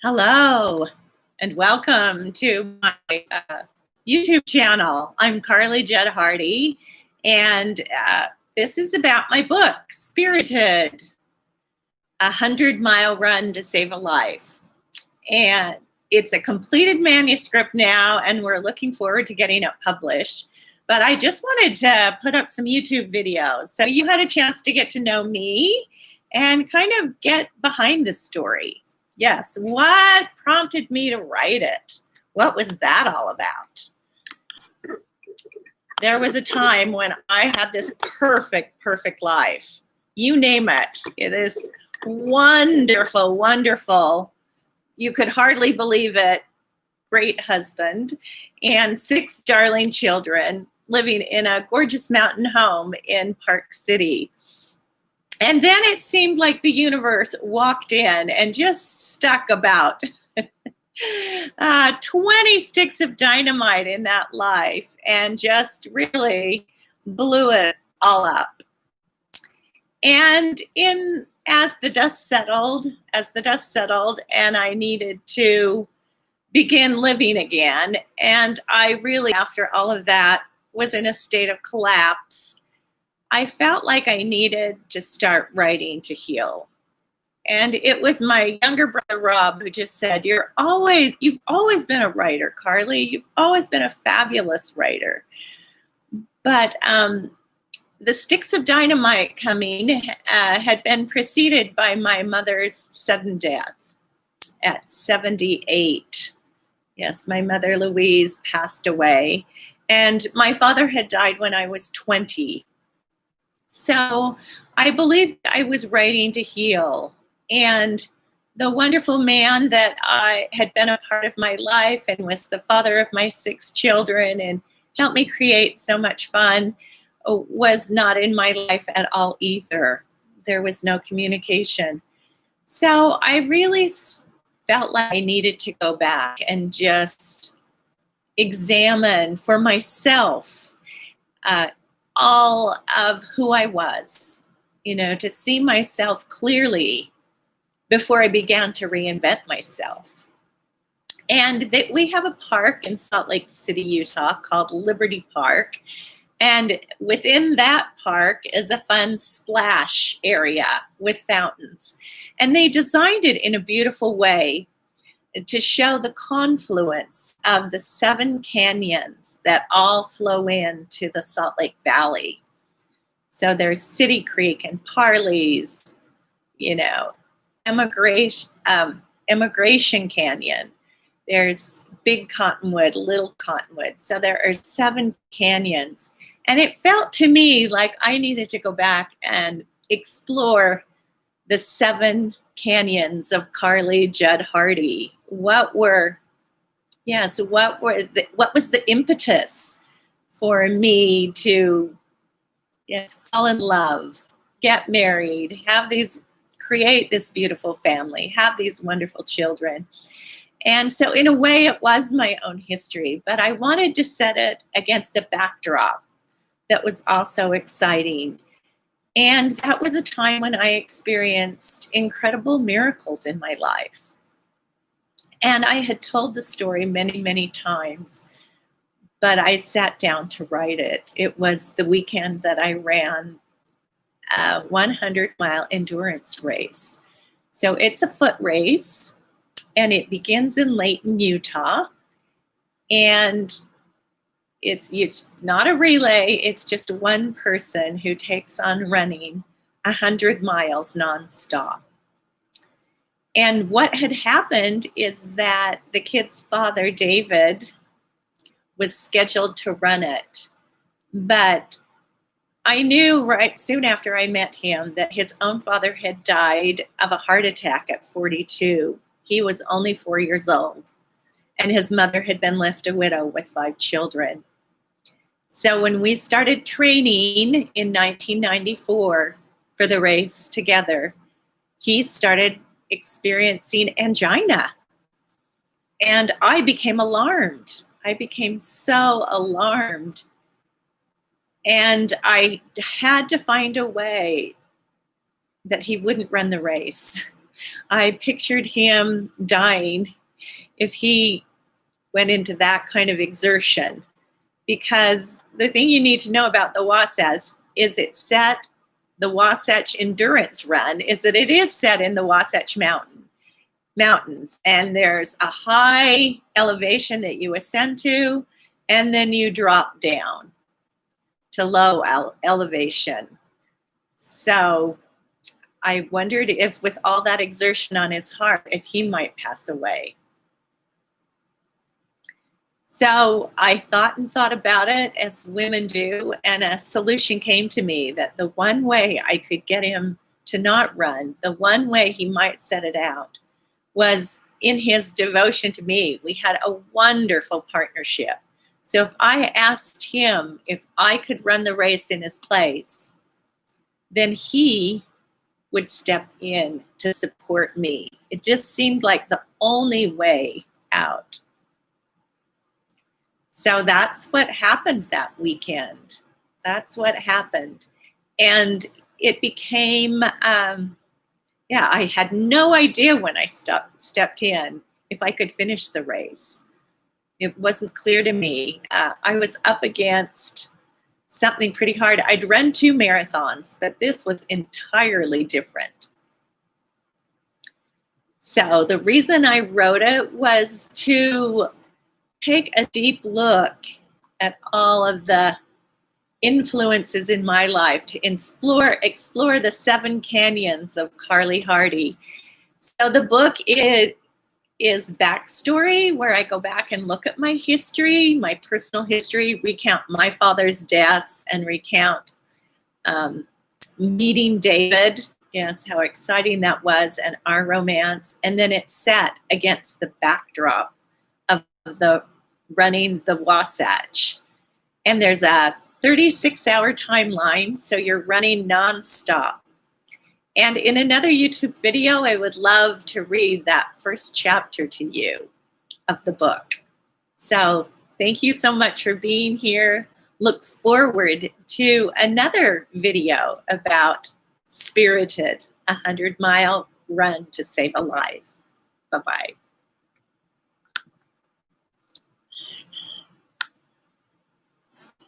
Hello, and welcome to my YouTube channel. I'm Carly Judd Hardy, and this is about my book, Spirited, a 100-mile run to save a life. And it's a completed manuscript now, and we're looking forward to getting it published. But I just wanted to put up some YouTube videos, so you had a chance to get to know me and kind of get behind the story. Yes, what prompted me to write it? What was that all about? There was a time when I had this perfect life. You name it. It is wonderful, wonderful. You could hardly believe it. Great husband and 6 darling children living in a gorgeous mountain home in Park City. And then it seemed like the universe walked in and just stuck about 20 sticks of dynamite in that life and just really blew it all up. And as the dust settled, and I needed to begin living again, and I really, after all of that, was in a state of collapse, I felt like I needed to start writing to heal. And it was my younger brother, Rob, who just said, you've always been a writer, Carly. You've always been a fabulous writer. But the Sticks of Dynamite coming had been preceded by my mother's sudden death at 78. Yes, my mother, Louise, passed away. And my father had died when I was 20. So I believed I was writing to heal. And the wonderful man that had been a part of my life and was the father of my 6 children and helped me create so much fun was not in my life at all either. There was no communication. So I really felt like I needed to go back and just examine for myself all of who I was, to see myself clearly before I began to reinvent myself. And we have a park in Salt Lake City, Utah called Liberty Park. And within that park is a fun splash area with fountains. And they designed it in a beautiful way to show the confluence of the 7 canyons that all flow into the Salt Lake Valley. So there's City Creek and Parley's, Immigration Canyon. There's Big Cottonwood, Little Cottonwood. So there are 7 canyons. And it felt to me like I needed to go back and explore the 7 canyons of Carly Judd Hardy. What was the impetus for me to fall in love, get married, create this beautiful family, have these wonderful children? And so in a way it was my own history, but I wanted to set it against a backdrop that was also exciting. And that was a time when I experienced incredible miracles in my life. And I had told the story many, many times, but I sat down to write it. It was the weekend that I ran a 100-mile endurance race. So it's a foot race, and it begins in Layton, Utah. And it's not a relay, it's just one person who takes on running 100 miles nonstop. And what had happened is that the kid's father, David, was scheduled to run it. But I knew right soon after I met him that his own father had died of a heart attack at 42. He was only 4 years old. And his mother had been left a widow with 5 children. So when we started training in 1994 for the race together, he started experiencing angina. And I became alarmed. I became so alarmed. And I had to find a way that he wouldn't run the race. I pictured him dying if he went into that kind of exertion. Because the thing you need to know about the Wasatch is the Wasatch Endurance Run is that it is set in the Wasatch Mountains. And there's a high elevation that you ascend to, and then you drop down to low elevation. So I wondered if with all that exertion on his heart, if he might pass away. So I thought and thought about it as women do, and a solution came to me that the one way I could get him to not run, the one way he might set it out, was in his devotion to me. We had a wonderful partnership. So if I asked him if I could run the race in his place, then he would step in to support me. It just seemed like the only way out. So that's what happened that weekend. That's what happened. And it became, I had no idea when I stepped in if I could finish the race. It wasn't clear to me. I was up against something pretty hard. I'd run 2 marathons, but this was entirely different. So the reason I wrote it was to take a deep look at all of the influences in my life, to explore the 7 canyons of Carly Hardy. So the book is backstory, where I go back and look at my history, my personal history, recount my father's deaths, and recount meeting David. Yes, how exciting that was, and our romance. And then it's set against the backdrop of the running the Wasatch. And there's a 36-hour timeline, so you're running nonstop. And in another YouTube video, I would love to read that first chapter to you of the book. So thank you so much for being here. Look forward to another video about Spirited, a 100-mile run to save a life. Bye-bye.